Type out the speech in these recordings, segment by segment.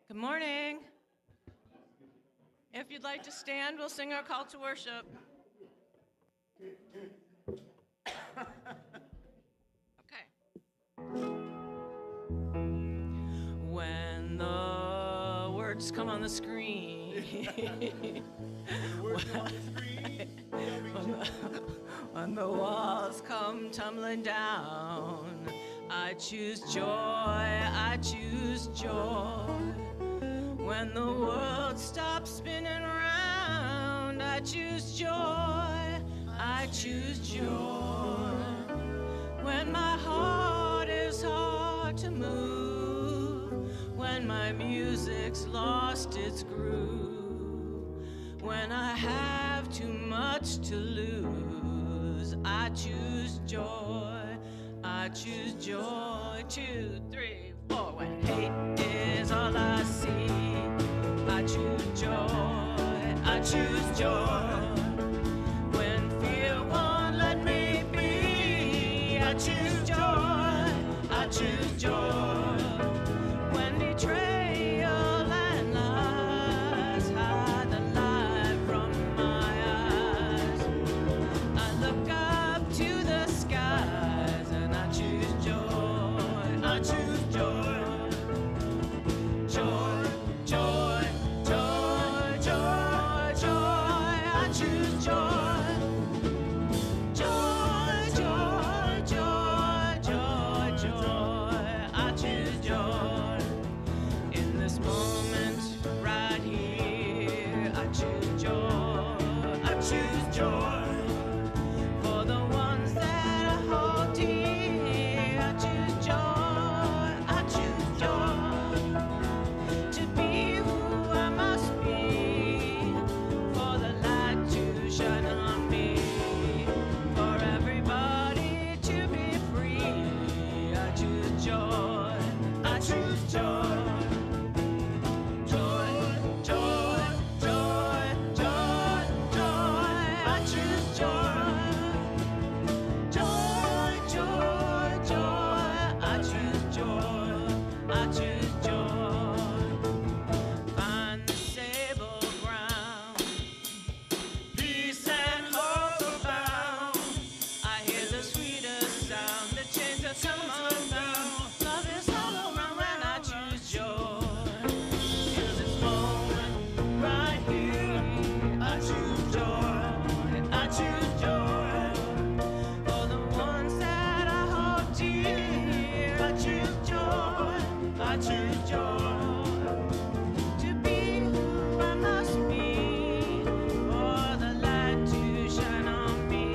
Good morning. If you'd like to stand, we'll sing our call to worship. Okay. When the words come on the screen, when the walls come tumbling down, I choose joy, I choose joy. When the world stops spinning around, I choose joy, I choose joy. When my heart is hard to move, when my music's lost its groove, when I have too much to lose, I choose joy, I choose joy. 2, 3, 4. When hate is all I see, I choose joy, I choose joy. When fear won't let me be, I choose joy, I choose joy. When betrayal and lies hide the light from my eyes, I look up to the skies and I choose joy, I choose joy. Joy, joy, joy, joy, joy, I choose joy. Joy, joy, joy, joy, joy, I choose joy. In this moment right here, I choose joy, I choose joy. For the ones that I hold dear, I choose joy, I choose joy. To be who I must be, for the light to shine on me, for everybody to be free. I choose joy, I choose joy. Joy, joy, joy, joy, joy, I choose joy. Joy, joy, joy, I choose joy, I choose joy. Find the stable ground, peace and hope abound. I hear the sweetest sound, the chains are come undone. Love is all around when I choose joy. In this moment right here, I choose joy, I choose joy. For the ones that I hold dear, I choose joy, I choose joy. To be who I must be, for the light to shine on me,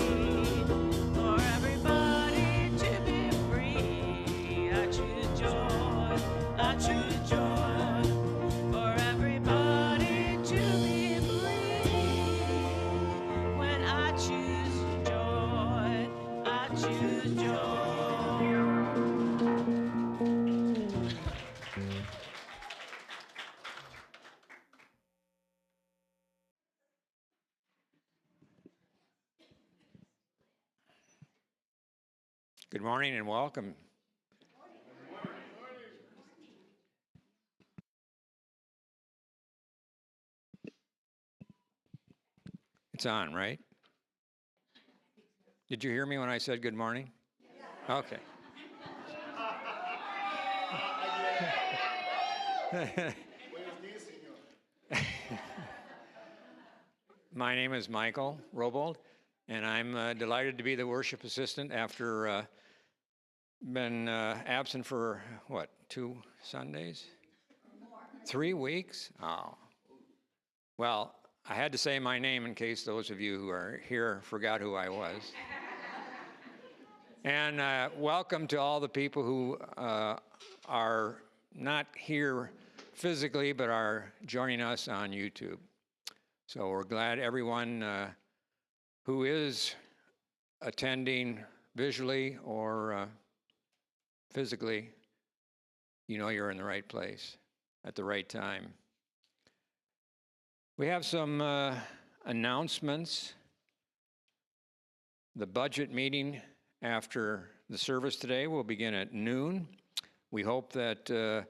for everybody to be free. I choose joy, I choose joy, for everybody to be free. When I choose joy, I choose joy. Good morning and welcome. It's on, right? Did you hear me when I said good morning? Okay. My name is Michael Robold, and I'm delighted to be the worship assistant after been absent for, 2 Sundays? 3 weeks? Oh. Well, I had to say my name in case those of you who are here forgot who I was. And welcome to all the people who are not here physically, but are joining us on YouTube. So we're glad everyone who is attending visually or physically, you know you're in the right place at the right time. We have some announcements. The budget meeting after the service today will begin at noon. We hope that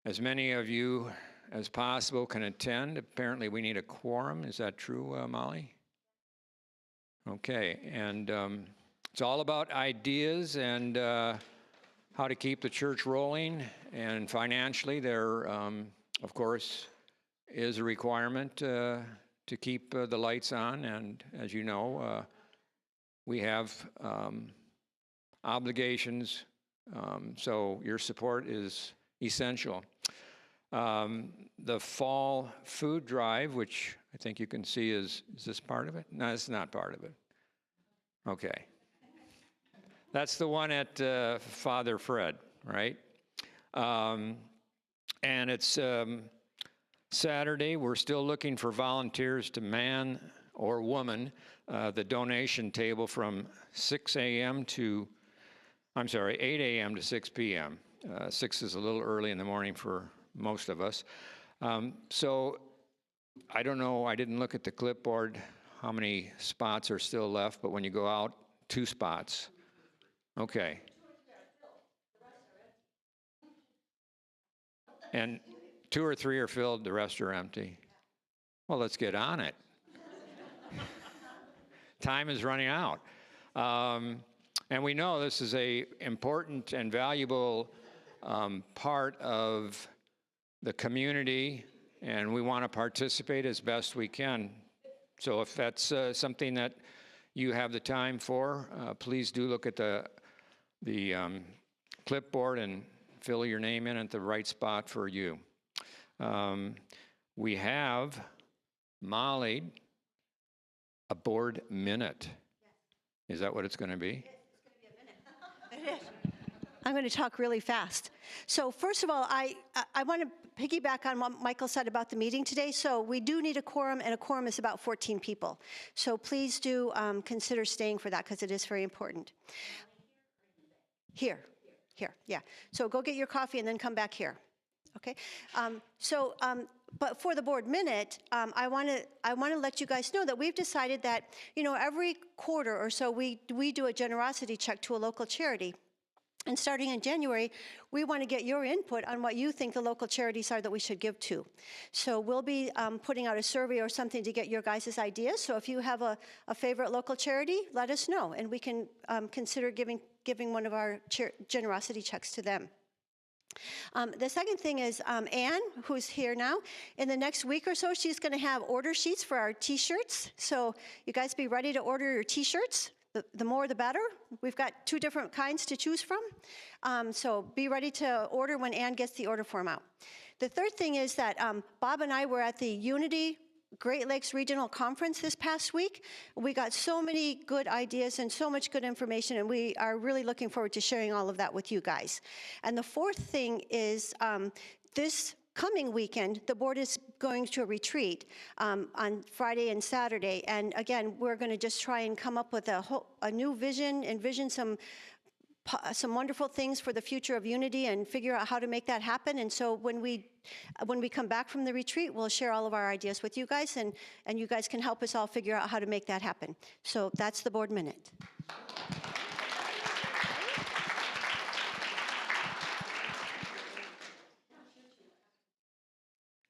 as many of you as possible can attend. Apparently, we need a quorum. Is that true, Molly? Okay, and it's all about ideas and how to keep the church rolling. And financially, there, of course, is a requirement to keep the lights on. And as you know, we have obligations, so your support is essential. The fall food drive, which I think you can see is this part of it? No, it's not part of it. Okay. That's the one at Father Fred, right? And it's Saturday. We're still looking for volunteers to man or woman the donation table from 6 a.m. to, 8 a.m. to 6 p.m. 6 is a little early in the morning for most of us. So I don't know, I didn't look at the clipboard how many spots are still left, but when you go out, 2 spots. Okay. And 2 or 3 are filled, the rest are empty. Well, let's get on it. Time is running out. And we know this is an important and valuable part of the community, and we want to participate as best we can. So if that's something that you have the time for, please do look at the clipboard and fill your name in at the right spot for you. We have, Molly, a board minute. Is that what it's going to be? It's going to be a minute. It is. I'm going to talk really fast. So first of all, I want to piggyback on what Michael said about the meeting today. So we do need a quorum, and a quorum is about 14 people. So please do consider staying for that, because it is very important. Here, yeah. So go get your coffee and then come back here. Okay. But for the board minute, I want to let you guys know that we've decided that, you know, every quarter or so we do a generosity check to a local charity. And starting in January, we want to get your input on what you think the local charities are that we should give to. So we'll be putting out a survey or something to get your guys' ideas. So if you have a favorite local charity, let us know, and we can consider giving one of our generosity checks to them. The second thing is Anne, who's here now. In the next week or so, she's going to have order sheets for our T-shirts. So you guys be ready to order your T-shirts. The more, the better. We've got 2 different kinds to choose from. So be ready to order when Ann gets the order form out. The third thing is that Bob and I were at the Unity Great Lakes Regional Conference this past week. We got so many good ideas and so much good information, and we are really looking forward to sharing all of that with you guys. And the fourth thing is this coming weekend, the board is going to a retreat on Friday and Saturday. And again, we're going to just try and come up with a new vision, envision some wonderful things for the future of Unity and figure out how to make that happen. And so when we come back from the retreat, we'll share all of our ideas with you guys, and you guys can help us all figure out how to make that happen. So that's the board minute.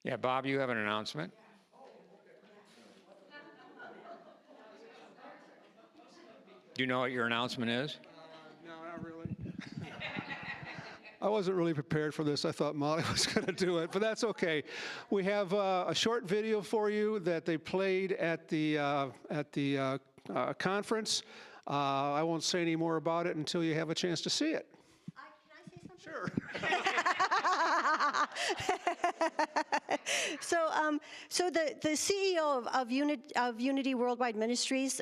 Yeah, Bob, you have an announcement. Do you know what your announcement is? No, not really. I wasn't really prepared for this. I thought Molly was going to do it, but that's okay. We have a short video for you that they played at the conference. I won't say any more about it until you have a chance to see it. Can I say something? Sure. So the CEO of Unity Worldwide Ministries,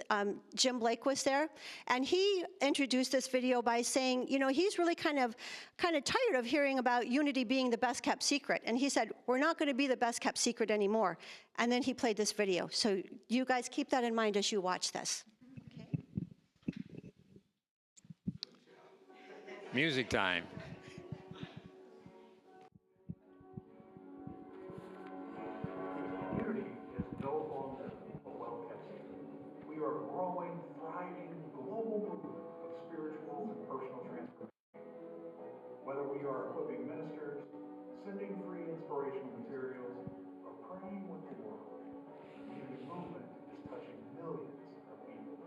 Jim Blake, was there, and he introduced this video by saying, you know, he's really kind of tired of hearing about Unity being the best kept secret, and he said, we're not going to be the best kept secret anymore. And then he played this video. So you guys keep that in mind as you watch this. Okay. Music time. We are a growing, thriving, global movement of spiritual and personal transformation. Whether we are equipping ministers, sending inspirational materials are praying with the world. The Unity movement is touching millions of people.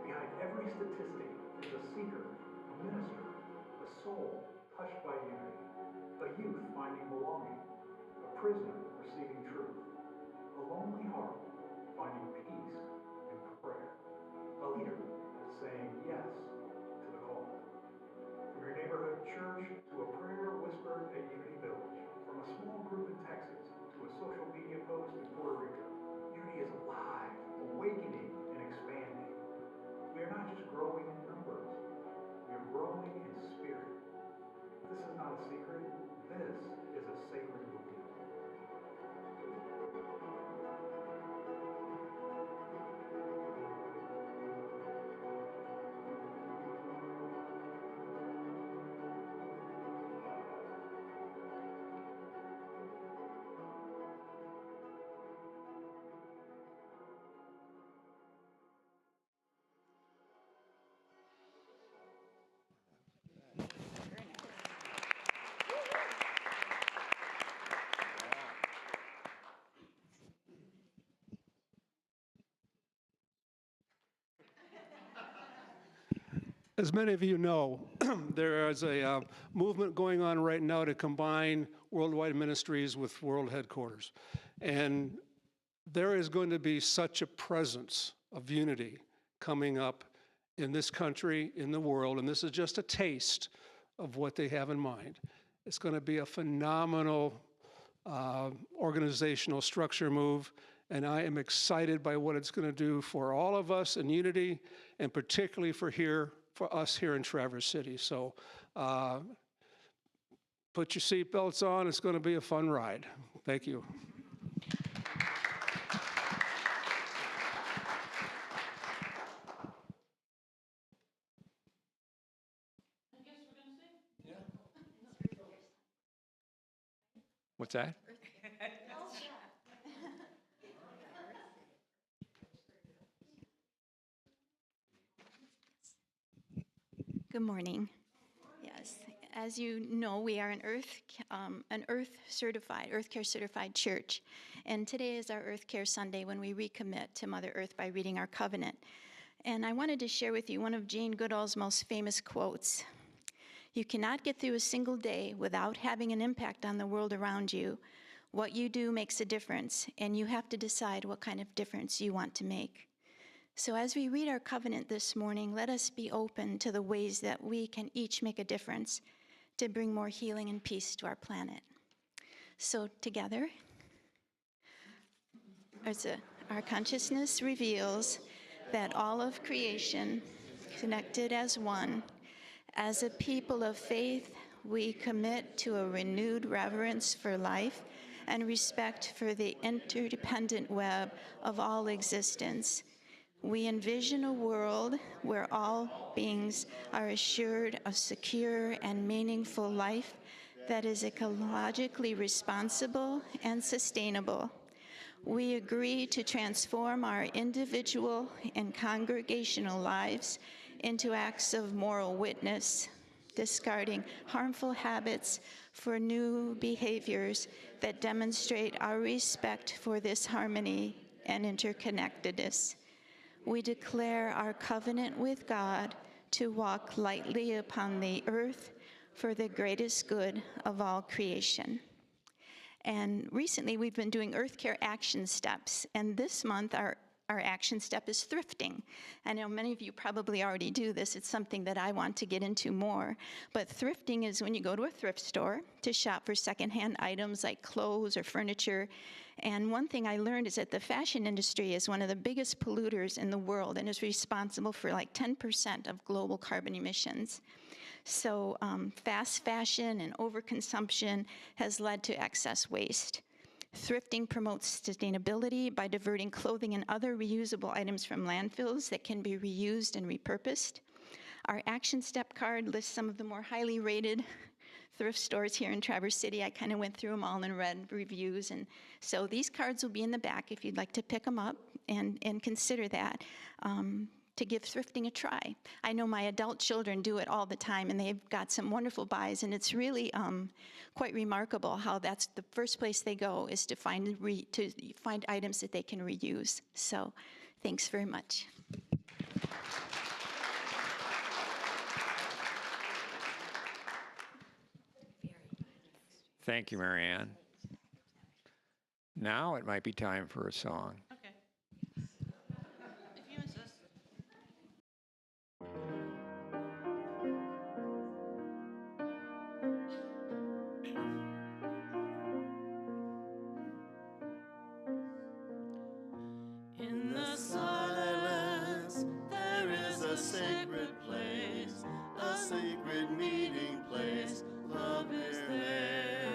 Behind every statistic is a seeker, a minister, a soul touched by unity, a youth finding belonging, a prisoner receiving truth, a lonely heart finding peace in prayer, a leader saying yes to the call. From your neighborhood church to a prayer whispered at Unity Village, from a small group in Texas to a social media post in Puerto Rico, Unity is alive, awakening, and expanding. We are not just growing in numbers, we are growing in spirit. This is not a secret, this is a sacred movement. As many of you know, there is a movement going on right now to combine worldwide ministries with world headquarters. And there is going to be such a presence of unity coming up in this country, in the world, and this is just a taste of what they have in mind. It's going to be a phenomenal organizational structure move, and I am excited by what it's going to do for all of us in Unity, and particularly for us here in Traverse City. So put your seatbelts on. It's going to be a fun ride. Thank you. What's that? Good morning. Yes, as you know, we are an Earth Care certified church, and today is our Earth Care Sunday when we recommit to Mother Earth by reading our covenant. And I wanted to share with you one of Jane Goodall's most famous quotes. You cannot get through a single day without having an impact on the world around you. What you do makes a difference, and you have to decide what kind of difference you want to make. So as we read our covenant this morning, let us be open to the ways that we can each make a difference to bring more healing and peace to our planet. So together, our consciousness reveals that all of creation, connected as one, As a people of faith, we commit to a renewed reverence for life and respect for the interdependent web of all existence. We envision a world where all beings are assured of secure and meaningful life that is ecologically responsible and sustainable. We agree to transform our individual and congregational lives into acts of moral witness, discarding harmful habits for new behaviors that demonstrate our respect for this harmony and interconnectedness. We declare our covenant with God to walk lightly upon the earth for the greatest good of all creation. And recently we've been doing Earth Care action steps, and this month our action step is thrifting. I know many of you probably already do this. It's something that I want to get into more. But thrifting is when you go to a thrift store to shop for secondhand items like clothes or furniture. And one thing I learned is that the fashion industry is one of the biggest polluters in the world and is responsible for like 10% of global carbon emissions. So fast fashion and overconsumption has led to excess waste. Thrifting promotes sustainability by diverting clothing and other reusable items from landfills that can be reused and repurposed. Our action step card lists some of the more highly rated thrift stores here in Traverse City. I kind of went through them all and read reviews, and so these cards will be in the back if you'd like to pick them up and consider that. To give thrifting a try. I know my adult children do it all the time, and they've got some wonderful buys, and it's really quite remarkable how that's the first place they go is to find items that they can reuse. So thanks very much. Thank you, Marianne. Now it might be time for a song. Okay. If you insist. In the silence, there is a sacred place, a sacred meeting place. Love is there.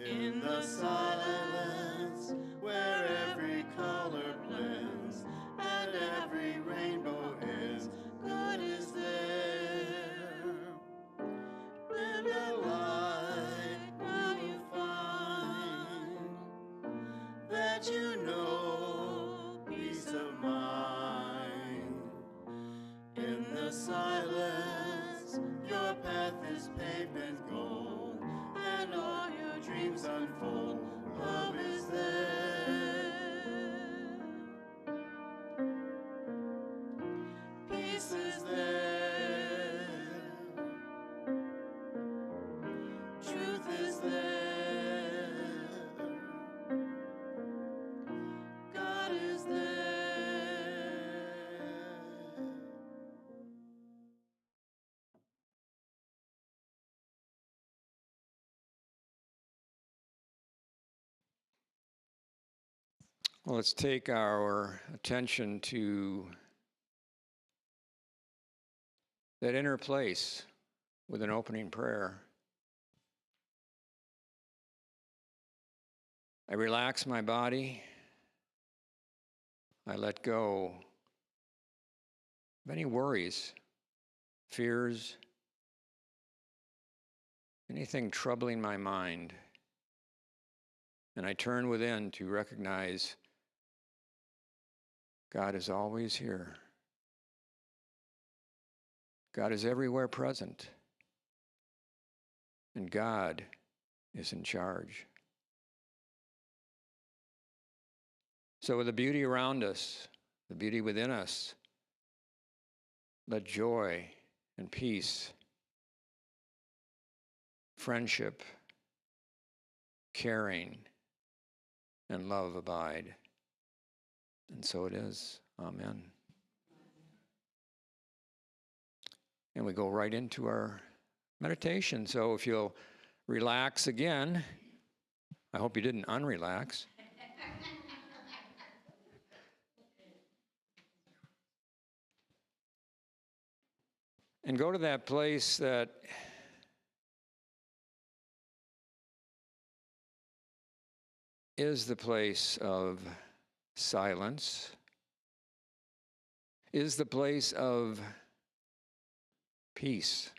In the silence, where every color blends and every rainbow is, God is there. In the light, now you find that you know peace of mind. In the silence, your path is paved with gold, and all your dreams unfold. Love is there. Peace is there. Truth is there. God is there. Well, let's take our attention to that inner place with an opening prayer. I relax my body. I let go of any worries, fears, anything troubling my mind. And I turn within to recognize God is always here. God is everywhere present. And God is in charge. So with the beauty around us, the beauty within us, let joy and peace, friendship, caring, and love abide. And so it is. Amen. And we go right into our meditation. So if you'll relax again, I hope you didn't unrelax. And go to that place that is the place of silence, is the place of peace.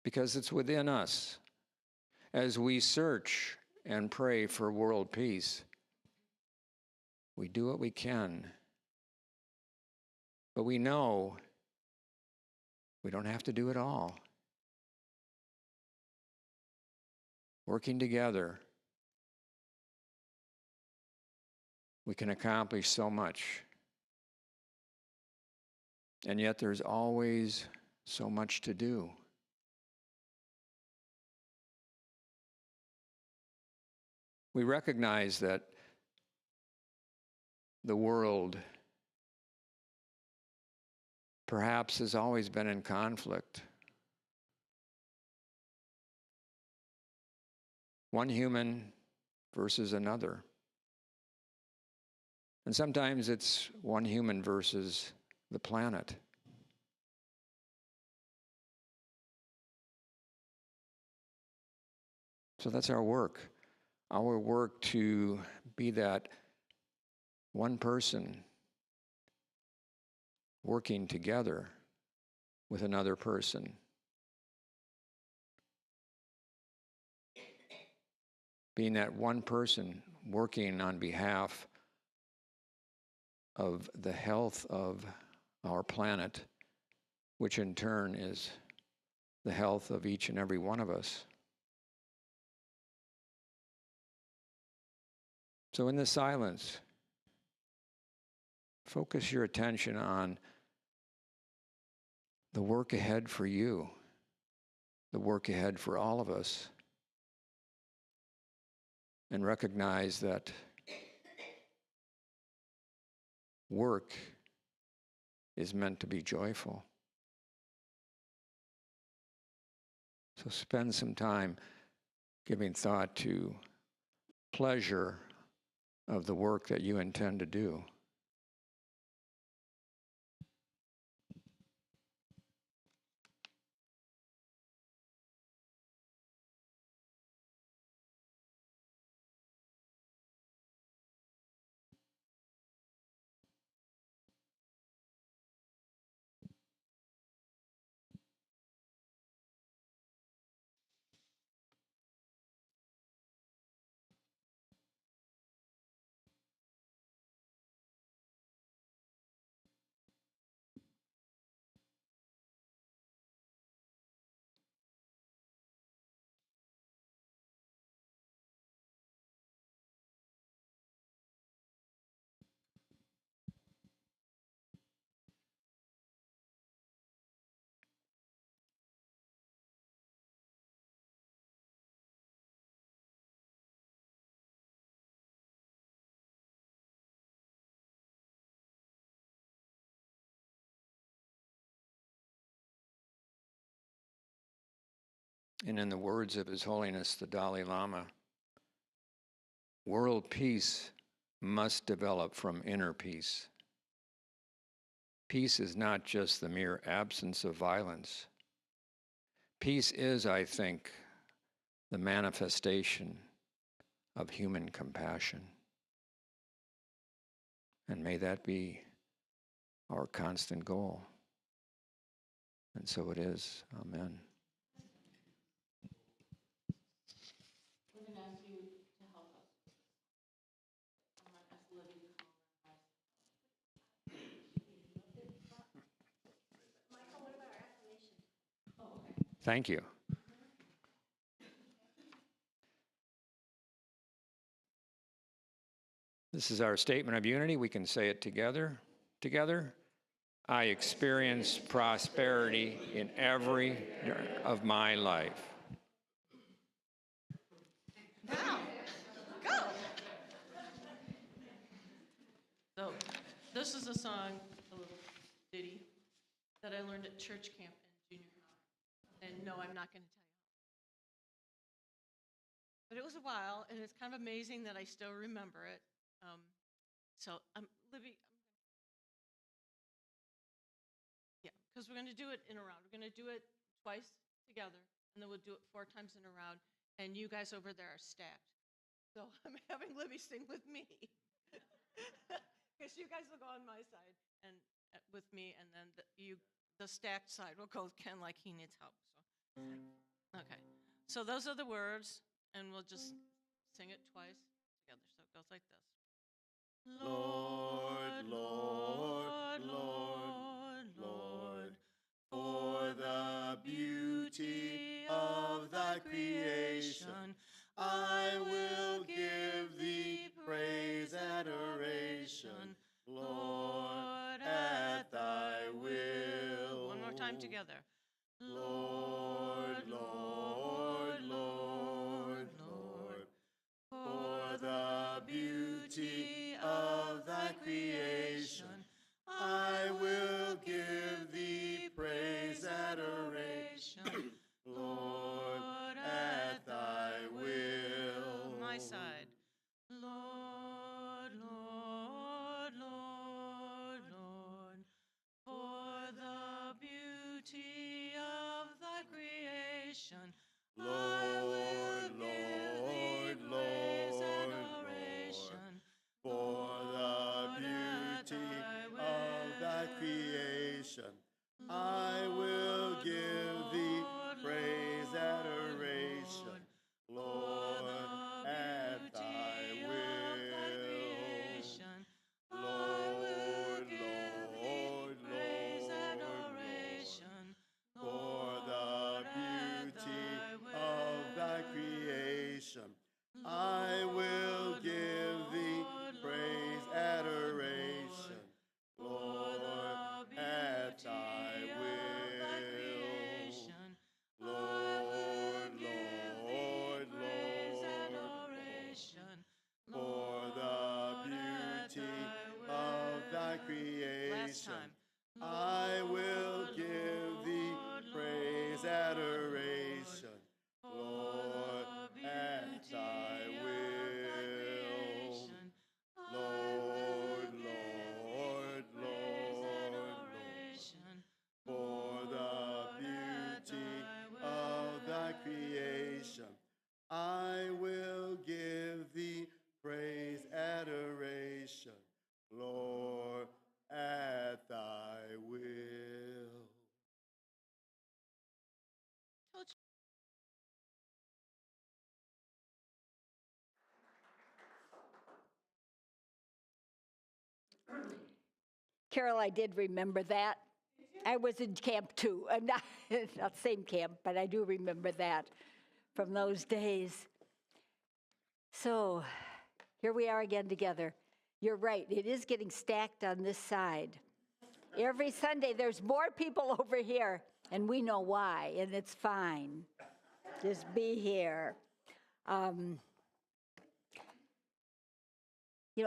Because it's within us. As we search and pray for world peace, we do what we can. But we know we don't have to do it all. Working together, we can accomplish so much. And yet there's always so much to do. We recognize that the world perhaps has always been in conflict. One human versus another. And sometimes it's one human versus the planet. So that's our work. Our work to be that one person working together with another person. Being that one person working on behalf of the health of our planet, which in turn is the health of each and every one of us. So in the silence, focus your attention on the work ahead for you, the work ahead for all of us, and recognize that work is meant to be joyful. So spend some time giving thought to pleasure of the work that you intend to do. And in the words of His Holiness the Dalai Lama, world peace must develop from inner peace. Peace is not just the mere absence of violence. Peace is, I think, the manifestation of human compassion. And may that be our constant goal. And so it is. Amen. Thank you. This is our statement of unity. We can say it together. Together. I experience prosperity in every of my life. Now, go. So, this is a song, a little ditty, that I learned at church camp in junior high. And no, I'm not going to tell you. But it was a while, and it's kind of amazing that I still remember it. So, Libby, yeah, because we're going to do it in a round. We're going to do it twice together, and then we'll do it 4 times in a round, and you guys over there are stacked. So I'm having Libby sing with me. Because you guys will go on my side and with me, and then the stacked side will go with Ken like he needs help. So, okay. So those are the words, and we'll just sing it twice together. So it goes like this. Lord, Lord, Lord, Lord, for the beauty of thy creation, I will give thee praise, adoration, Lord, at thy will. One more time together. Lord, Lord, Lord, Lord, for the beauty of thy creation, I will give thee praise, adoration, Lord, at thy will. My side. Lord, Lord, Lord, Lord, for the beauty of thy creation, Lord, Lord, Lord, adoration, for the beauty of thy creation, I will give thee praise, adoration, Lord, at thy will. Lord, Lord, Lord, adoration, for the beauty of thy creation, I will give thee praise, adoration, Lord, at thy will. Lord, Lord, Lord, adoration, for the beauty of thy creation, I will give thee praise, adoration, Lord, at thy will. Lord, Lord, Lord, for the beauty of thy creation, I will give thee praise, adoration, Lord, at thy will. Carol, I did remember that. I was in camp too. Not same camp, but I do remember that from those days. So here we are again together. You're right, it is getting stacked on this side. Every Sunday, there's more people over here, and we know why, and it's fine. Just be here.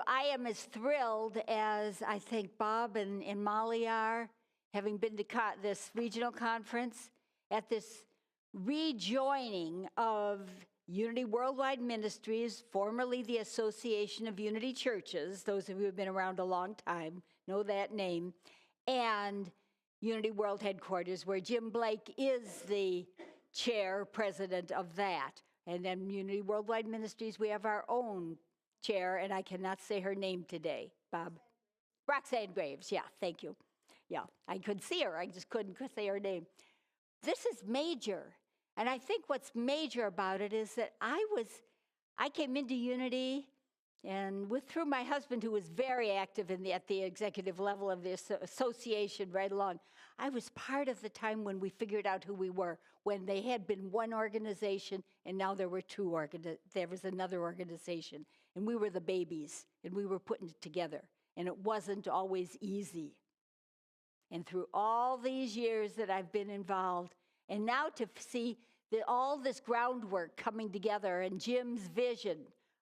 I am as thrilled as I think Bob and Molly are, having been to this regional conference, at this rejoining of Unity Worldwide Ministries, formerly the Association of Unity Churches. Those of you who have been around a long time know that name, and Unity World Headquarters, where Jim Blake is the chair, president of that. And then Unity Worldwide Ministries, we have our own chair, and I cannot say her name today, Bob. Roxanne Graves, yeah, thank you. Yeah, I could see her, I just couldn't say her name. This is major, and I think what's major about it is that I came into Unity, and through my husband, who was very active at the executive level of this association right along. I was part of the time when we figured out who we were, when they had been one organization, and now there were there was another organization, and we were the babies, and we were putting it together, and it wasn't always easy. And through all these years that I've been involved, and now to see all this groundwork coming together and Jim's vision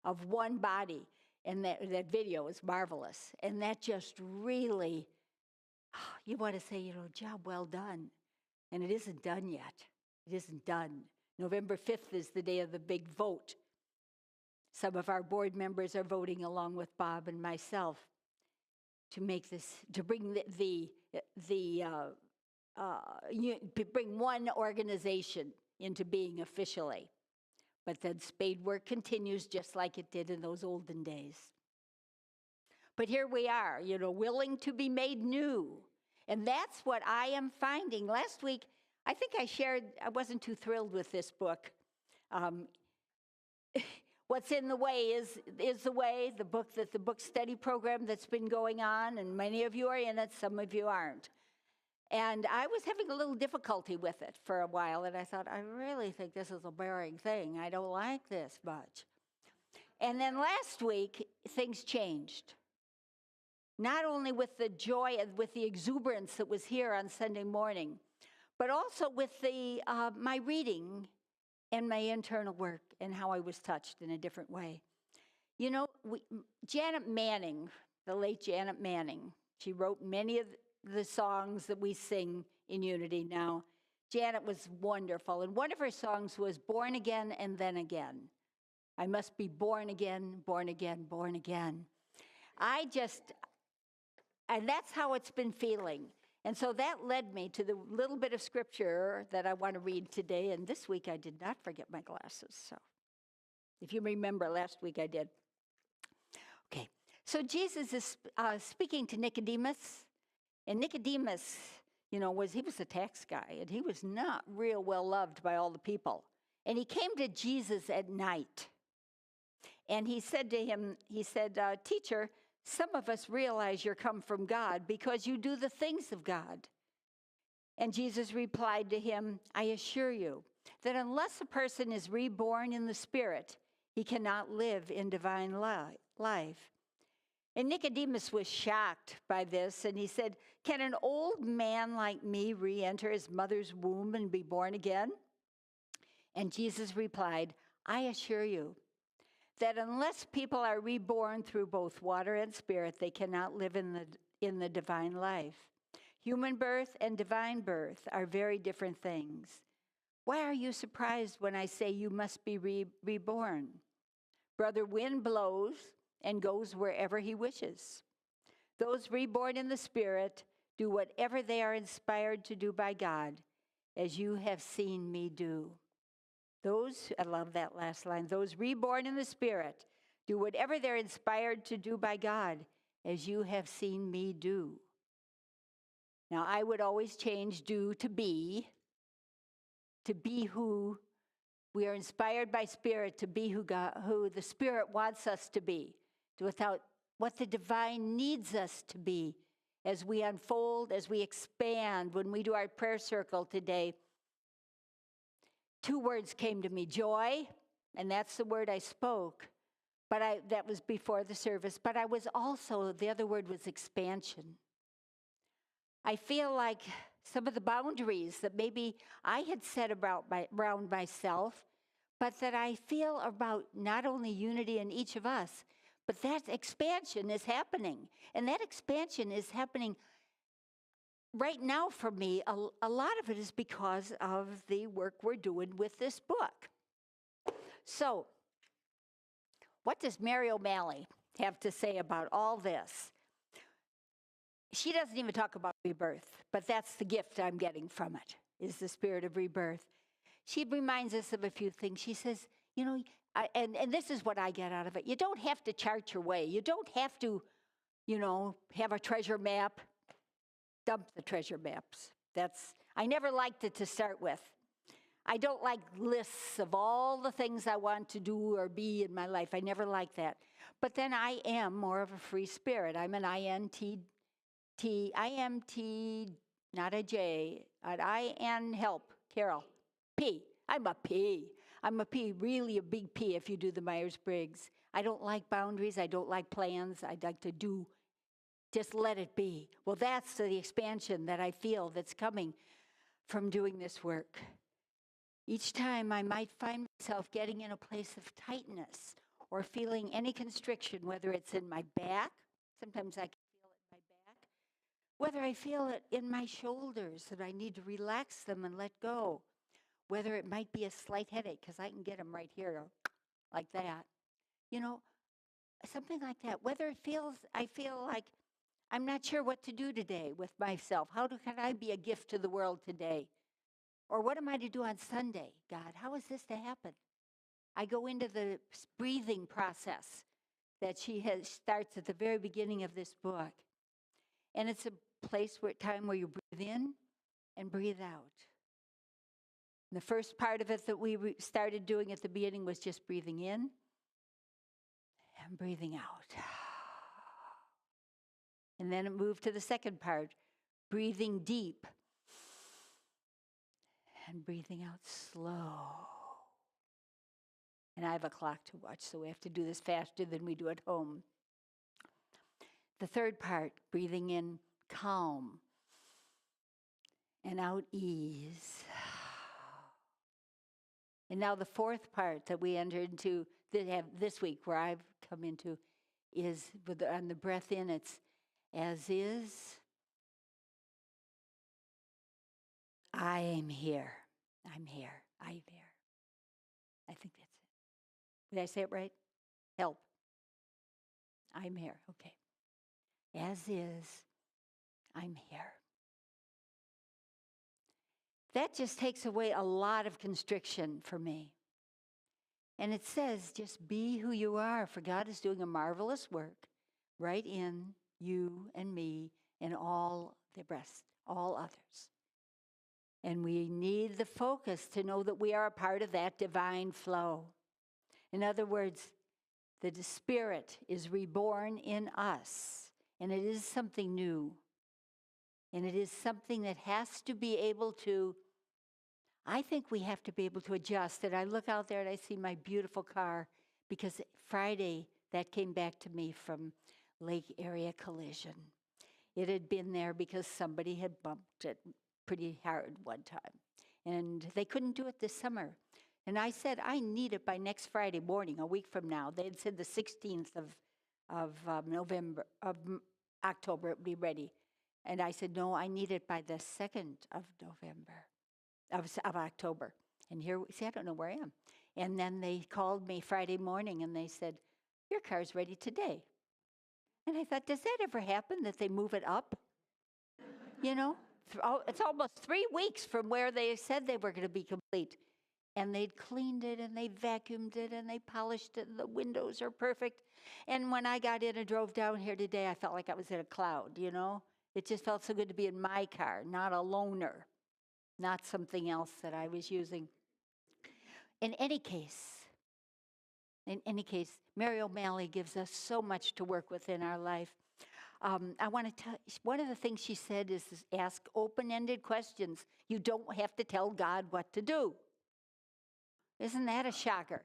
of one body, and that video is marvelous. And that just really, you want to say, job well done. And it isn't done yet. It isn't done. November 5th is the day of the big vote. Some of our board members are voting along with Bob and myself. to make this, to bring bring one organization into being officially. But then spade work continues just like it did in those olden days. But here we are, willing to be made new. And that's what I am finding. Last week, I think I shared, I wasn't too thrilled with this book. What's in the Way is the Way, the book study program that's been going on, and many of you are in it, some of you aren't. And I was having a little difficulty with it for a while, and I thought, I really think this is a boring thing. I don't like this much. And then last week, things changed. Not only with the joy and with the exuberance that was here on Sunday morning, but also with my reading and my internal work and how I was touched in a different way. Janet Manning, the late Janet Manning, she wrote many of the songs that we sing in Unity now. Janet was wonderful, and one of her songs was Born Again and Then Again. I must be born again, born again, born again. And that's how it's been feeling. And so that led me to the little bit of scripture that I want to read today. And this week I did not forget my glasses. So if you remember, last week I did. Okay, so Jesus is speaking to Nicodemus. And Nicodemus, he was a tax guy. And he was not real well loved by all the people. And he came to Jesus at night. And he said to him, Teacher, some of us realize you're come from God because you do the things of God. And Jesus replied to him, I assure you that unless a person is reborn in the Spirit, he cannot live in divine life. And Nicodemus was shocked by this, and he said, can an old man like me re-enter his mother's womb and be born again? And Jesus replied, I assure you that unless people are reborn through both water and spirit, they cannot live in the divine life. Human birth and divine birth are very different things. Why are you surprised when I say you must be reborn? Brother Wind blows and goes wherever he wishes. Those reborn in the Spirit do whatever they are inspired to do by God, as you have seen me do. I love that last line, those reborn in the Spirit do whatever they're inspired to do by God, as you have seen me do. Now, I would always change do to be who we are inspired by Spirit, to be who the Spirit wants us to be, without what the divine needs us to be as we unfold, as we expand. When we do our prayer circle today, 2 words came to me, joy, and that's the word I spoke, but that was before the service, but I was also, the other word was expansion. I feel like some of the boundaries that maybe I had set around myself, but that I feel about not only unity in each of us, but that expansion is happening, and that expansion is happening right now for me. A lot of it is because of the work we're doing with this book. So, what does Mary O'Malley have to say about all this? She doesn't even talk about rebirth, but that's the gift I'm getting from it, is the spirit of rebirth. She reminds us of a few things. She says, and this is what I get out of it. You don't have to chart your way. You don't have to, have a treasure map. Dump the treasure maps. I never liked it to start with. I don't like lists of all the things I want to do or be in my life. I never liked that. But then I am more of a free spirit. I'm an INT, not a J, an IN, help, Carol, P. I'm a P. I'm a P, really a big P if you do the Myers-Briggs. I don't like boundaries. I don't like plans. I'd like to do, just let it be. Well, that's the expansion that I feel that's coming from doing this work. Each time I might find myself getting in a place of tightness or feeling any constriction, whether it's in my back, sometimes I can feel it in my back, whether I feel it in my shoulders that I need to relax them and let go, whether it might be a slight headache, because I can get them right here, like that. Something like that. Whether I feel like I'm not sure what to do today with myself. Can I be a gift to the world today? Or what am I to do on Sunday, God? How is this to happen? I go into the breathing process that starts at the very beginning of this book. And it's a time where you breathe in and breathe out. And the first part of it that we started doing at the beginning was just breathing in and breathing out. And then it moved to the second part, breathing deep and breathing out slow. And I have a clock to watch, so we have to do this faster than we do at home. The third part, breathing in calm and out ease. And now the fourth part that we enter into this week, where I've come into, is on the breath in, it's as is. I am here. I'm here. I'm here. I think that's it. Did I say it right? Help. I'm here. Okay. As is, I'm here. That just takes away a lot of constriction for me. And it says, just be who you are, for God is doing a marvelous work right in you and me and all the rest, all others. And we need the focus to know that we are a part of that divine flow. In other words, the Spirit is reborn in us, and it is something new. And it is something that has to be able to, I think we have to be able to adjust. And I look out there and I see my beautiful car, because Friday that came back to me from Lake Area Collision. It had been there because somebody had bumped it pretty hard one time. And they couldn't do it this summer. And I said, I need it by next Friday morning, a week from now. They had said the 16th of October it would be ready. And I said, no, I need it by the 2nd of October. And here, see, I don't know where I am. And then they called me Friday morning and they said, your car's ready today. And I thought, does that ever happen, that they move it up? You know, it's almost 3 weeks from where they said they were going to be complete. And they'd cleaned it and they vacuumed it and they polished it and the windows are perfect. And when I got in and drove down here today, I felt like I was in a cloud, you know. It just felt so good to be in my car, not a loaner, not something else that I was using. In any case, Mary O'Malley gives us so much to work with in our life. I want to tell, one of the things she said is ask open-ended questions. You don't have to tell God what to do. Isn't that a shocker?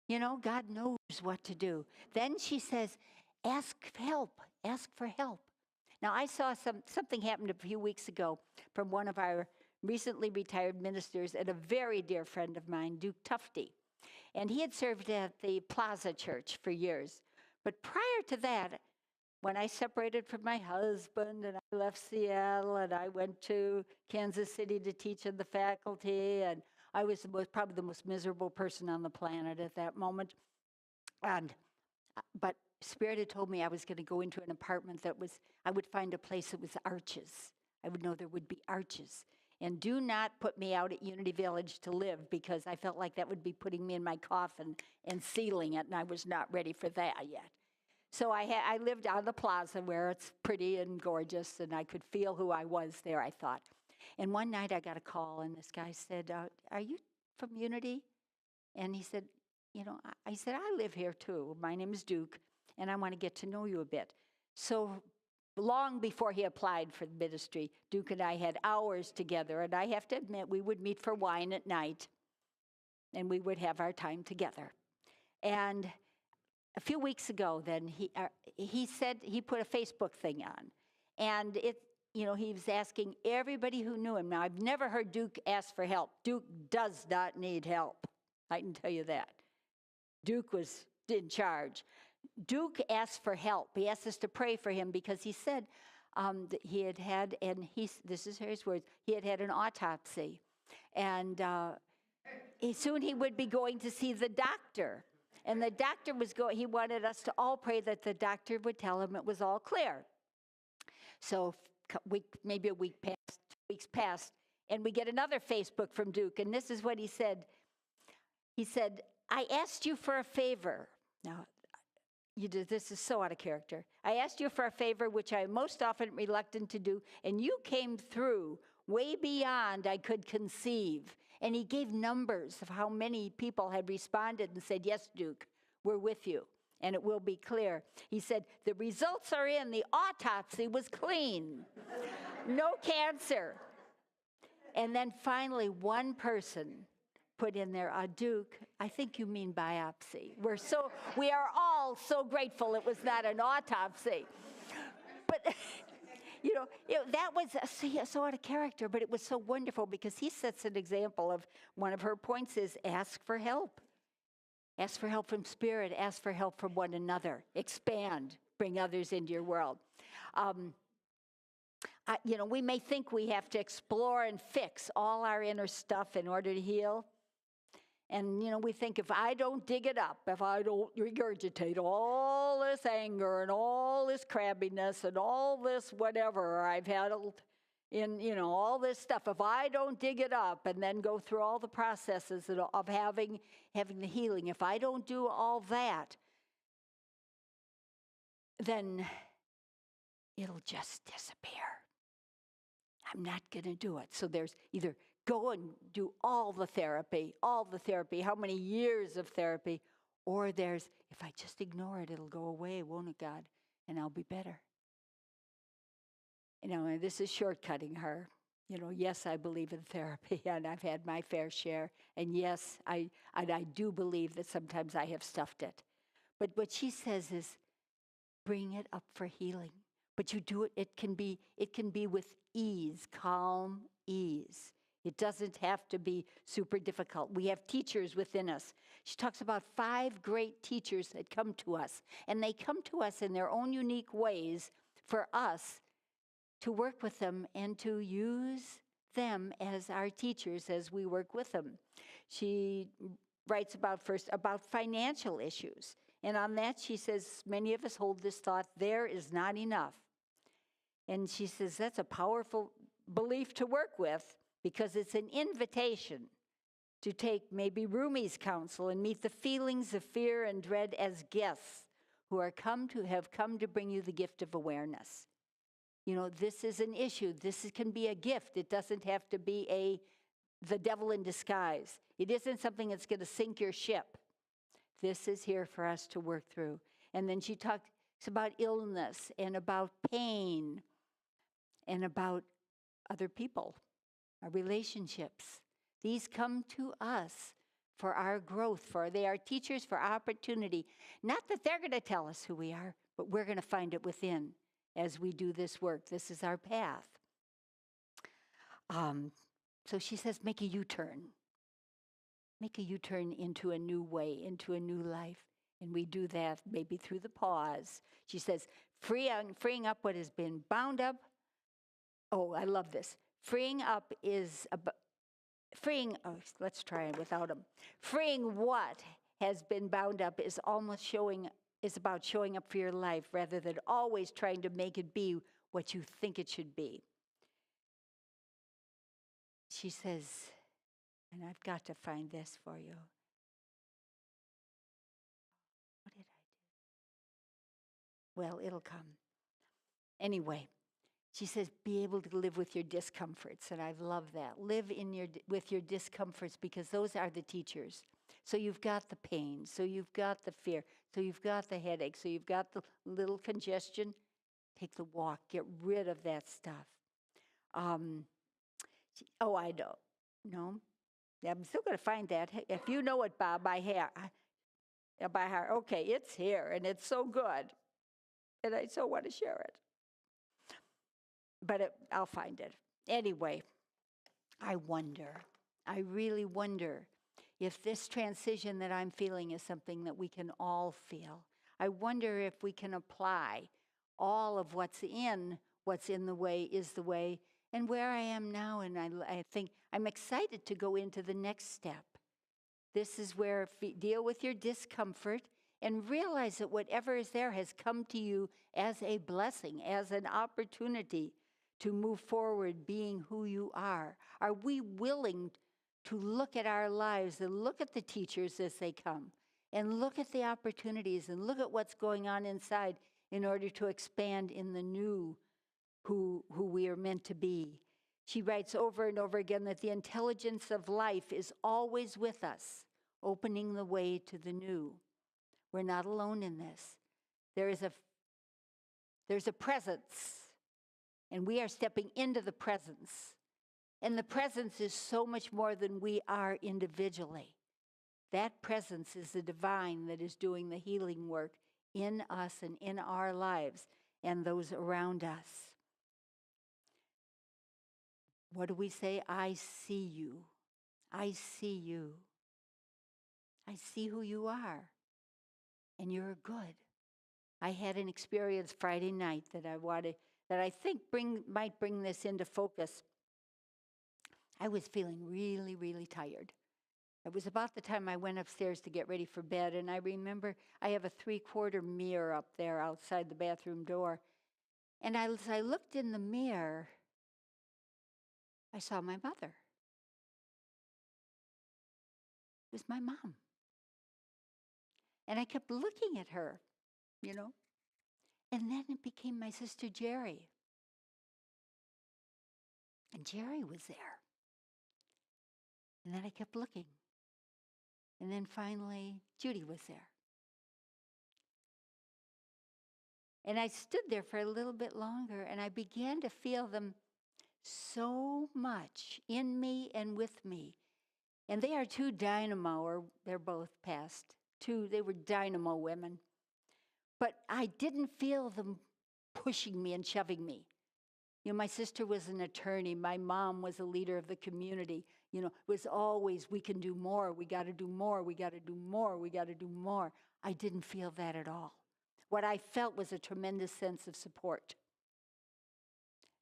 You know, God knows what to do. Then she says, ask help, ask for help. Now, I saw something happened a few weeks ago from one of our recently retired ministers and a very dear friend of mine, Duke Tufty. And he had served at the Plaza Church for years. But prior to that, when I separated from my husband and I left Seattle and I went to Kansas City to teach in the faculty, and I was probably the most miserable person on the planet at that moment. But Spirit had told me I was going to go into an apartment I would find a place that was arches. I would know there would be arches. And do not put me out at Unity Village to live, because I felt like that would be putting me in my coffin and sealing it, and I was not ready for that yet. So I lived on the plaza where it's pretty and gorgeous, and I could feel who I was there, I thought. And one night I got a call, and this guy said, are you from Unity? And he said, you know, I said, I live here too. My name is Duke, and I want to get to know you a bit. So long before he applied for the ministry, Duke and I had hours together, and I have to admit, we would meet for wine at night, and we would have our time together. And a few weeks ago, then, he said he put a Facebook thing on, and he was asking everybody who knew him. Now, I've never heard Duke ask for help. Duke does not need help. I can tell you that. Duke was in charge. Duke asked for help. He asked us to pray for him because he said that he had, and this is his words, he had an autopsy. And soon he would be going to see the doctor. And the doctor he wanted us to all pray that the doctor would tell him it was all clear. So maybe a week passed, 2 weeks passed, and we get another Facebook from Duke, and this is what he said. He said, I asked you for a favor. Now, this is so out of character. I asked you for a favor which I am most often reluctant to do, and you came through way beyond I could conceive. And he gave numbers of how many people had responded and said, yes, Duke, we're with you, and it will be clear. He said, the results are in. The autopsy was clean. No cancer. And then finally, one person put in there, Duke, I think you mean biopsy. We are all so grateful it was not an autopsy. But, that was so out of character, but it was so wonderful because he sets an example of one of her points is ask for help. Ask for help from Spirit. Ask for help from one another. Expand. Bring others into your world. We may think we have to explore and fix all our inner stuff in order to heal. And, we think if I don't dig it up, if I don't regurgitate all this anger and all this crabbiness and all this whatever I've handled in, all this stuff, if I don't dig it up and then go through all the processes of having the healing, if I don't do all that, then it'll just disappear. I'm not going to do it. So there's either go and do all the therapy, how many years of therapy, or there's, if I just ignore it, it'll go away, won't it, God? And I'll be better. And this is shortcutting her. Yes, I believe in therapy, and I've had my fair share. And yes, I do believe that sometimes I have stuffed it. But what she says is, bring it up for healing. But you do it, it can be with ease, calm ease. It doesn't have to be super difficult. We have teachers within us. She talks about 5 great teachers that come to us, and they come to us in their own unique ways for us to work with them and to use them as our teachers as we work with them. She writes about financial issues. And on that, she says, many of us hold this thought, there is not enough. And she says, that's a powerful belief to work with because it's an invitation to take maybe Rumi's counsel and meet the feelings of fear and dread as guests who have come to bring you the gift of awareness. This is an issue. This can be a gift. It doesn't have to be the devil in disguise. It isn't something that's going to sink your ship. This is here for us to work through. And then she talks about illness and about pain and about other people, our relationships. These come to us for our growth, they are teachers for opportunity. Not that they're going to tell us who we are, but we're going to find it within as we do this work. This is our path. So she says, make a U-turn. Make a U-turn into a new way, into a new life. And we do that maybe through the pause. She says, freeing up what has been bound up. Oh, I love this. Let's try it without them. Freeing what has been bound up is about showing up for your life rather than always trying to make it be what you think it should be. She says, and I've got to find this for you. What did I do? Well, it'll come. Anyway, she says, be able to live with your discomforts, and I love that. Live with your discomforts because those are the teachers. So you've got the pain, so you've got the fear, so you've got the headache, so you've got the little congestion. Take the walk, get rid of that stuff. I don't. No, I'm still going to find that. If you know it, Bob, by heart. Okay, it's here, and it's so good, and I so want to share it. But I'll find it. Anyway, I really wonder if this transition that I'm feeling is something that we can all feel. I wonder if we can apply all of what's in the way is the way, and where I am now, and I think I'm excited to go into the next step. This is where deal with your discomfort and realize that whatever is there has come to you as a blessing, as an opportunity to move forward being who you are? Are we willing to look at our lives and look at the teachers as they come and look at the opportunities and look at what's going on inside in order to expand in the new who we are meant to be? She writes over and over again that the intelligence of life is always with us, opening the way to the new. We're not alone in this. There's a presence, and we are stepping into the presence. And the presence is so much more than we are individually. That presence is the divine that is doing the healing work in us and in our lives and those around us. What do we say? I see you. I see you. I see who you are. And you're good. I had an experience Friday night that I think might bring this into focus. I was feeling really, really tired. It was about the time I went upstairs to get ready for bed, and I remember I have a 3/4 mirror up there outside the bathroom door. And as I looked in the mirror, I saw my mother. It was my mom. And I kept looking at her, you know. And then it became my sister Jerry. And Jerry was there. And then I kept looking. And then finally, Judy was there. And I stood there for a little bit longer, and I began to feel them so much in me and with me. And they are two dynamo, or they're both past. They were dynamo women. But I didn't feel them pushing me and shoving me. You know, my sister was an attorney. My mom was a leader of the community. You know, it was always, we can do more. We got to do more. We got to do more. We got to do more. I didn't feel that at all. What I felt was a tremendous sense of support.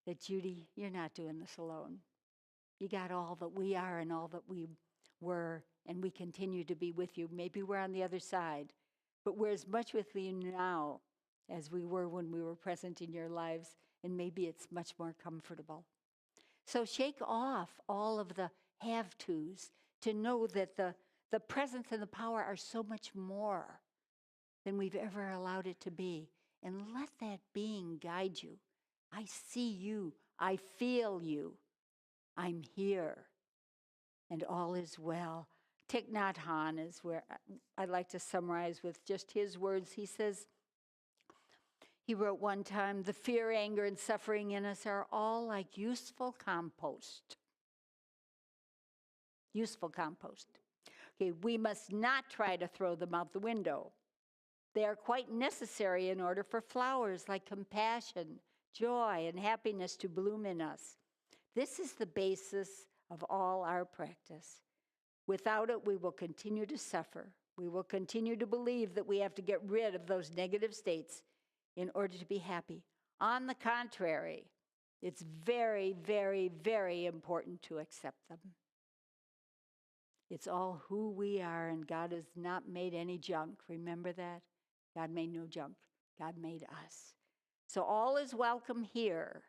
That, Judy, you're not doing this alone. You got all that we are and all that we were, and we continue to be with you. Maybe we're on the other side, but we're as much with you now as we were when we were present in your lives. And maybe it's much more comfortable. So shake off all of the have-tos to know that the presence and the power are so much more than we've ever allowed it to be. And let that being guide you. I see you. I feel you. I'm here. And all is well. Thich Nhat Hanh is where I'd like to summarize with just his words. He says, he wrote one time, the fear, anger, and suffering in us are all like useful compost. Useful compost. Okay, we must not try to throw them out the window. They are quite necessary in order for flowers like compassion, joy, and happiness to bloom in us. This is the basis of all our practice. Without it, we will continue to suffer. We will continue to believe that we have to get rid of those negative states in order to be happy. On the contrary, it's very, very, very important to accept them. It's all who we are, and God has not made any junk. Remember that? God made no junk. God made us. So all is welcome here.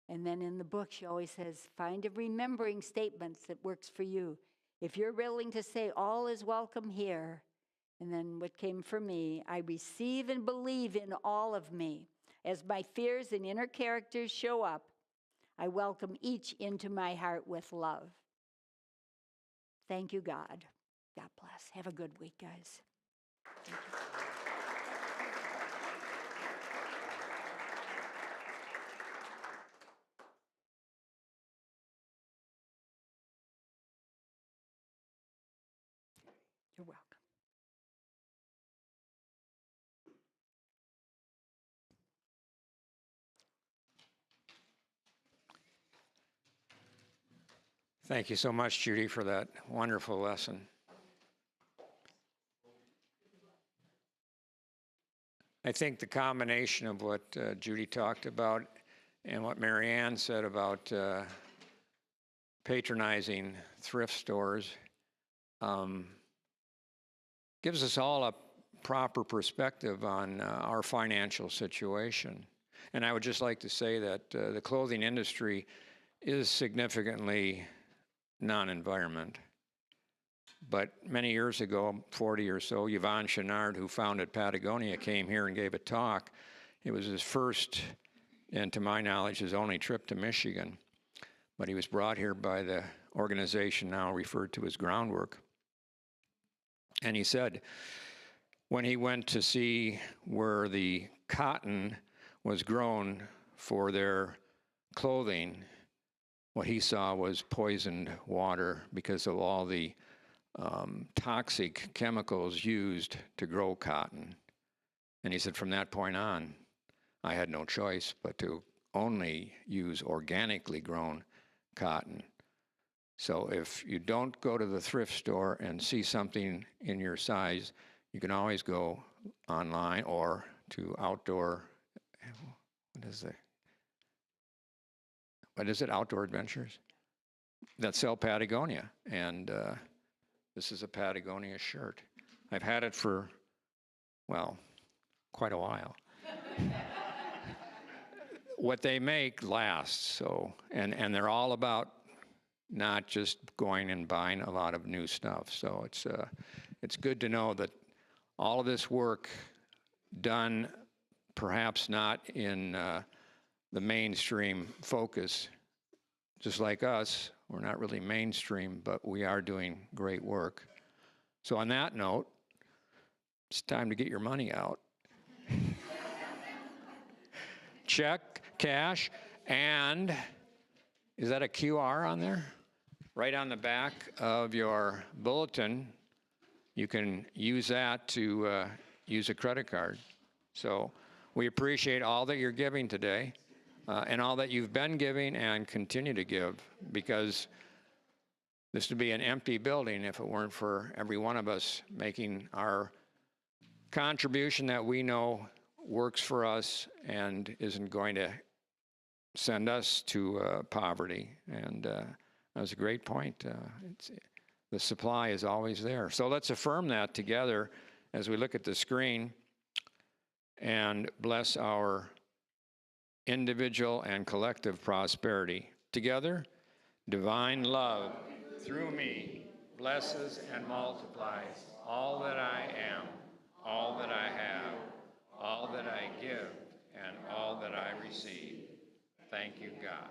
And then in the book, she always says, find a remembering statement that works for you. If you're willing to say, all is welcome here, and then what came for me, I receive and believe in all of me. As my fears and inner characters show up, I welcome each into my heart with love. Thank you, God. God bless. Have a good week, guys. Thank you. You're welcome. Thank you so much, Judy, for that wonderful lesson. I think the combination of what Judy talked about and what Marianne said about patronizing thrift stores gives us all a proper perspective on our financial situation. And I would just like to say that the clothing industry is significantly non-environment. But many years ago, 40 or so, Yvon Chouinard, who founded Patagonia, came here and gave a talk. It was his first, and to my knowledge, his only trip to Michigan. But he was brought here by the organization now referred to as Groundwork. And he said, when he went to see where the cotton was grown for their clothing, what he saw was poisoned water because of all the toxic chemicals used to grow cotton. And he said, from that point on, I had no choice but to only use organically grown cotton. So if you don't go to the thrift store and see something in your size, you can always go online or to Outdoor, what is it, Outdoor Adventures? That sell Patagonia. And this is a Patagonia shirt. I've had it for, well, quite a while. What they make lasts, so, and they're all about not just going and buying a lot of new stuff. So it's good to know that all of this work done, perhaps not in the mainstream focus, just like us, we're not really mainstream, but we are doing great work. So on that note, it's time to get your money out. Check, cash, and is that a QR on there? Right on the back of your bulletin, you can use that to use a credit card. So we appreciate all that you're giving today and all that you've been giving and continue to give, because this would be an empty building if it weren't for every one of us making our contribution that we know works for us and isn't going to send us to poverty. And that was a great point. The supply is always there. So let's affirm that together as we look at the screen and bless our individual and collective prosperity. Together, divine love through me blesses and multiplies all that I am, all that I have, all that I give, and all that I receive. Thank you, God.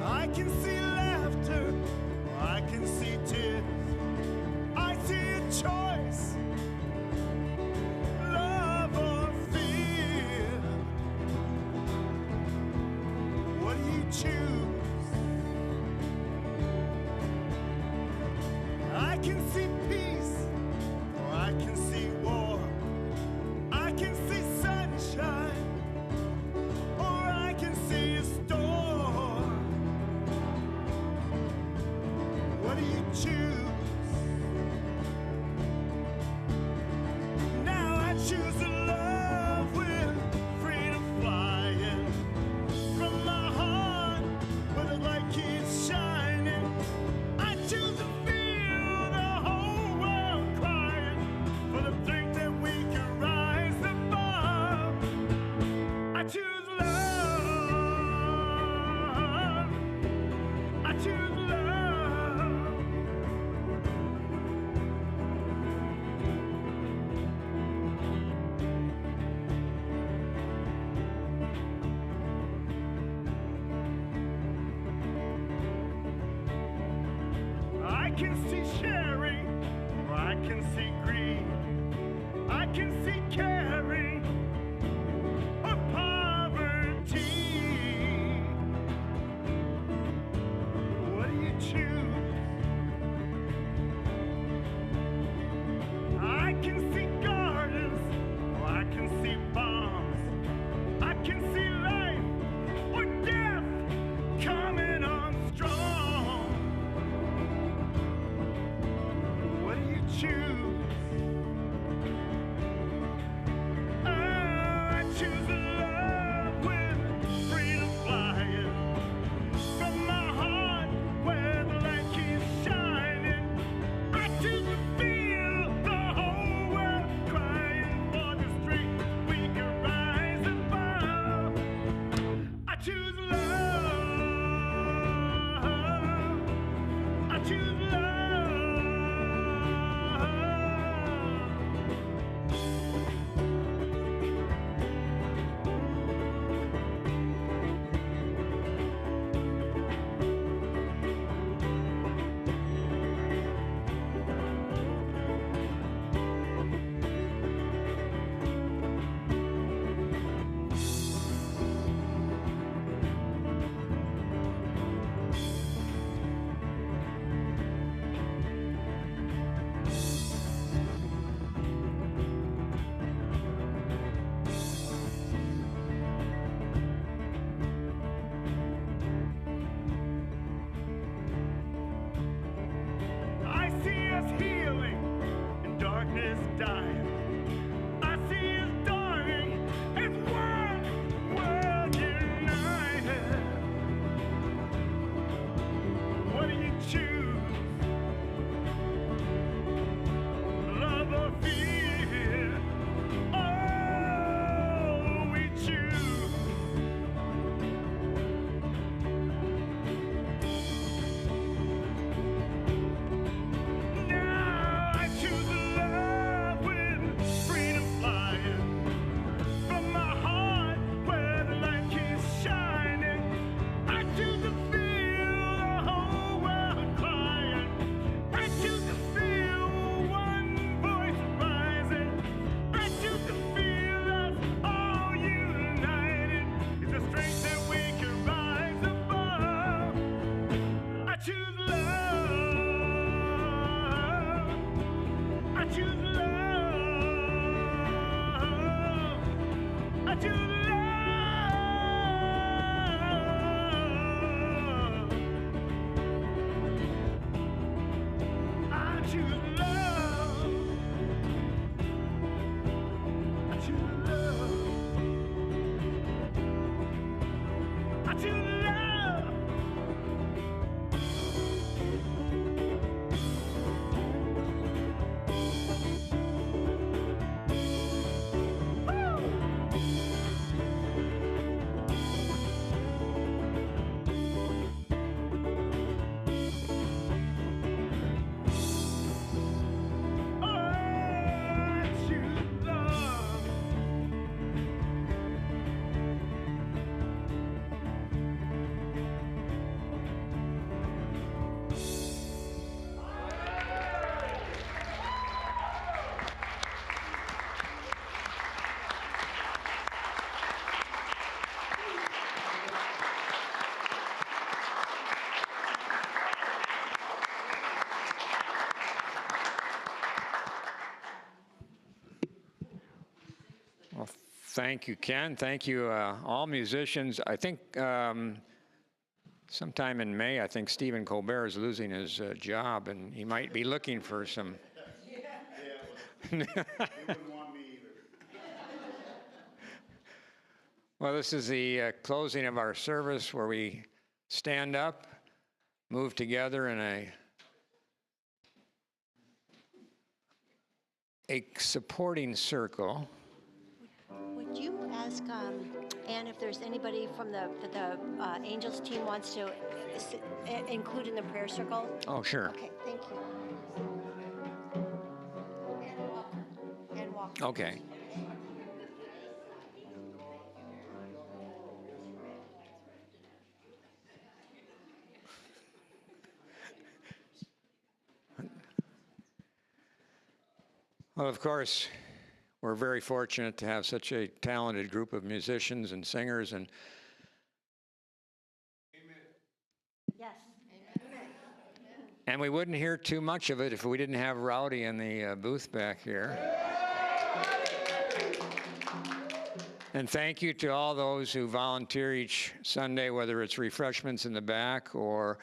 I can see laughter, I can see tears, I see a choice, love or fear. What do you choose? I can see peace, or I can see war, I can see sunshine, or I can see a storm. What do you choose? Now I choose to love with freedom flying from my heart where the light keeps shining. I choose to feel the whole world crying for the things that we can rise above. I choose love. I choose love. I can see sharing, or I can see greed. I can see caring, or poverty. choose? Oh, I choose love with freedom flying from my heart where the light keeps shining. I choose to feel the whole world crying for the strength we can rise above. I choose love. I choose love. I see us healing and darkness dying. I see us dawning as one world united. What do you choose? Love or fear? Oh, we choose. Now I choose love with freedom flying from my heart where the light keeps shining. I choose to feel the whole world crying. I choose to feel one voice rising. I choose to feel us all united. It's the strength that we can rise above. I choose love. I choose love. I choose love. I choose love. I choose love. I choose love. Oh, I choose love. Well, thank you, Ken. Thank you, all musicians. I think sometime in May, I think Stephen Colbert is losing his job, and he might be looking for some. He wouldn't want me either. Well, this is the closing of our service where we stand up, move together in a supporting circle. Would you ask Ann if there's anybody from the Angels team wants to include in the prayer circle? Oh, sure. Okay, thank you. And Walker. Okay. Well, of course, we're very fortunate to have such a talented group of musicians and singers, and Yes. we wouldn't hear too much of it if we didn't have Rowdy in the booth back here. And thank you to all those who volunteer each Sunday, whether it's refreshments in the back or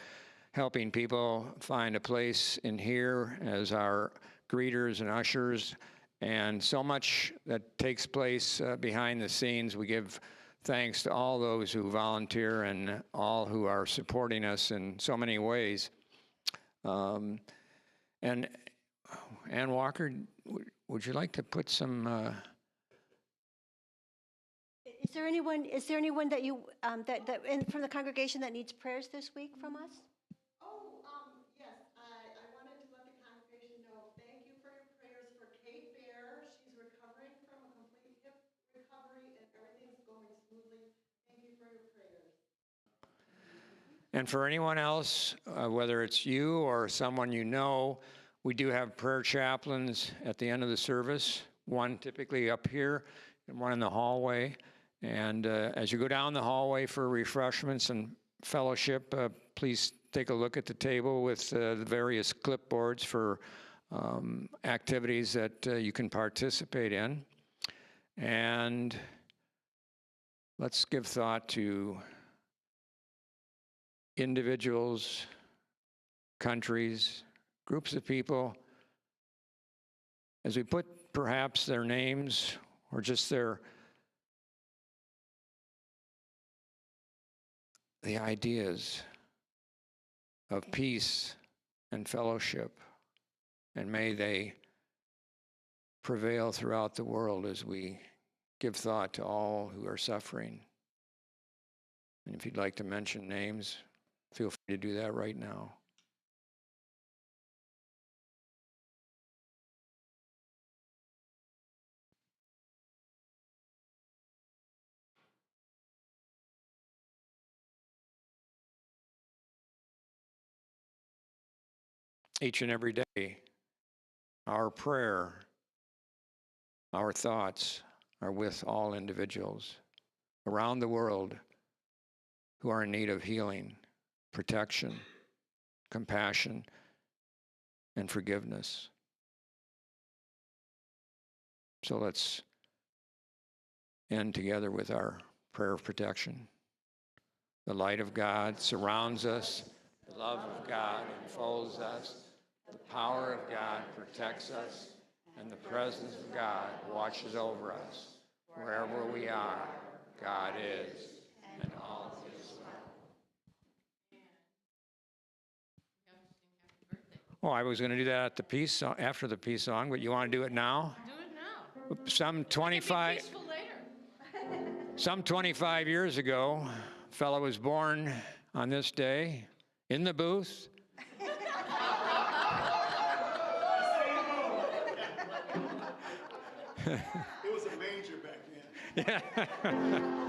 helping people find a place in here as our greeters and ushers, and so much that takes place behind the scenes. We give thanks to all those who volunteer and all who are supporting us in so many ways. And Ann Walker, would you like to put some? Is there anyone that you from the congregation that needs prayers this week from us? Yes, I wanted to let the congregation know, thank you for your prayers for Kate Bear. She's recovering from a complete hip recovery and everything's going smoothly. Thank you for your prayers. And for anyone else, whether it's you or someone you know, we do have prayer chaplains at the end of the service, one typically up here and one in the hallway. And as you go down the hallway for refreshments and fellowship, please take a look at the table with the various clipboards for activities that you can participate in. And let's give thought to individuals, countries, groups of people, as we put perhaps their names or just the ideas of peace and fellowship, and may they prevail throughout the world as we give thought to all who are suffering. And if you'd like to mention names, feel free to do that right now. Each and every day, our prayer, our thoughts are with all individuals around the world who are in need of healing, protection, compassion, and forgiveness. So let's end together with our prayer of protection. The light of God surrounds us, the love of God enfolds us, the power of God protects us, and the presence of God watches over us. Wherever we are, God is, and all is well. Oh, I was going to do that at the peace song, after the peace song, but you want to do it now? Do it now. Some 25. Peaceful later. Some 25 years ago, a fellow was born on this day in the booth. It was a major back then. Yeah.